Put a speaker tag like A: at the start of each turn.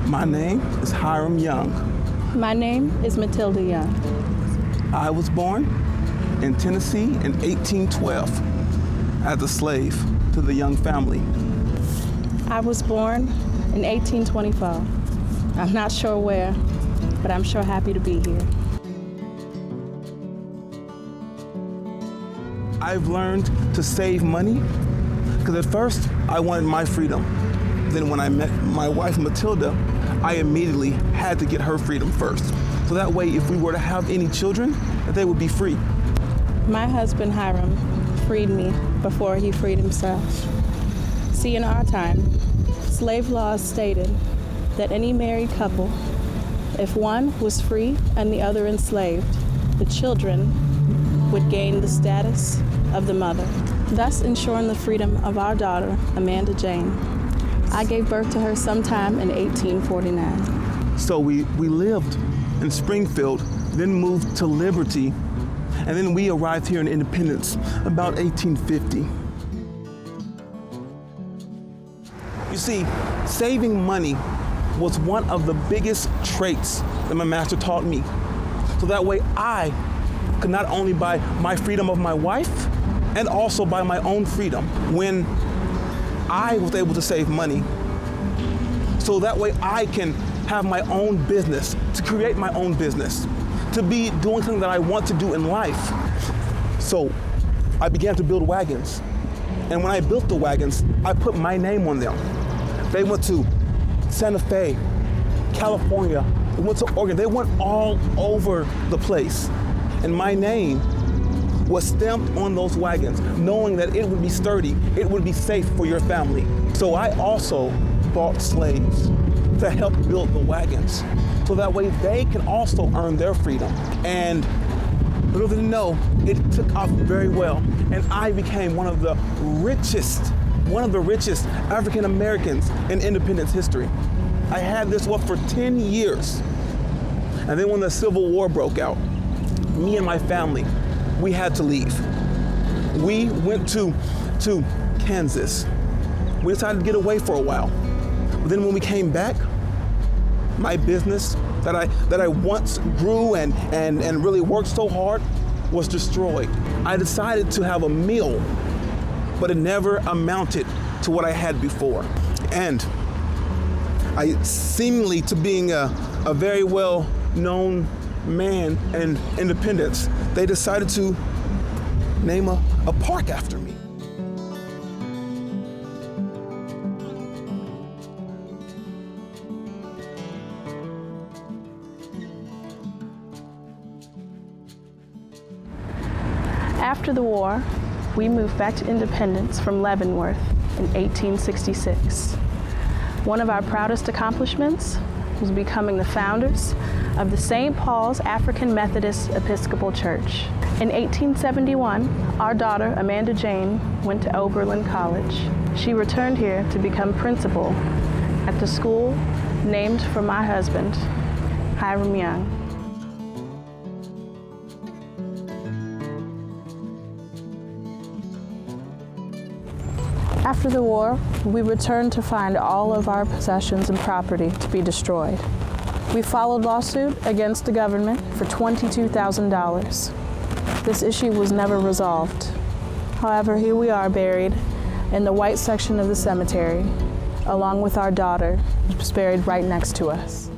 A: My name is Hiram Young.
B: My name is Matilda Young.
A: I was born in Tennessee in 1812 as a slave to the Young family.
B: I was born in 1824. I'm not sure where, but I'm sure happy to be here.
A: I've learned to save money because at first I wanted my freedom. Then when I met my wife Matilda, I immediately had to get her freedom first. So that way, if we were to have any children, that they would be free.
B: My husband Hiram freed me before he freed himself. See, in our time, slave laws stated that any married couple, if one was free and the other enslaved, the children would gain the status of the mother, thus ensuring the freedom of our daughter, Amanda Jane. I gave birth to her sometime in 1849.
A: So we lived in Springfield, then moved to Liberty, and then we arrived here in Independence about 1850. You see, saving money was one of the biggest traits that my master taught me. So that way I could not only buy my freedom of my wife, and also buy my own freedom when I was able to save money. So that way I can have my own business, to create my own business, to be doing something that I want to do in life. So I began to build wagons. And when I built the wagons, I put my name on them. They went to Santa Fe, California, they went to Oregon, they went all over the place. And my name was stamped on those wagons, knowing that it would be sturdy, it would be safe for your family. So I also bought slaves to help build the wagons, so that way they can also earn their freedom. And little did they know, it took off very well, and I became one of the richest African Americans in Independence history. I had this wealth for 10 years. And then when the Civil War broke out, me and my family, we had to leave. We went to Kansas. We decided to get away for a while. But then when we came back, my business that I once grew and really worked so hard was destroyed. I decided to have a meal, but it never amounted to what I had before. And I, seemingly to being a very well-known man in Independence, they decided to name a park after me.
B: After the war, we moved back to Independence from Leavenworth in 1866. One of our proudest accomplishments was becoming the founders of the St. Paul's African Methodist Episcopal Church. In 1871, our daughter, Amanda Jane, went to Overland College. She returned here to become principal at the school named for my husband, Hiram Young. After the war, we returned to find all of our possessions and property to be destroyed. We followed lawsuit against the government for $22,000. This issue was never resolved. However, here we are buried in the white section of the cemetery, along with our daughter, who was buried right next to us.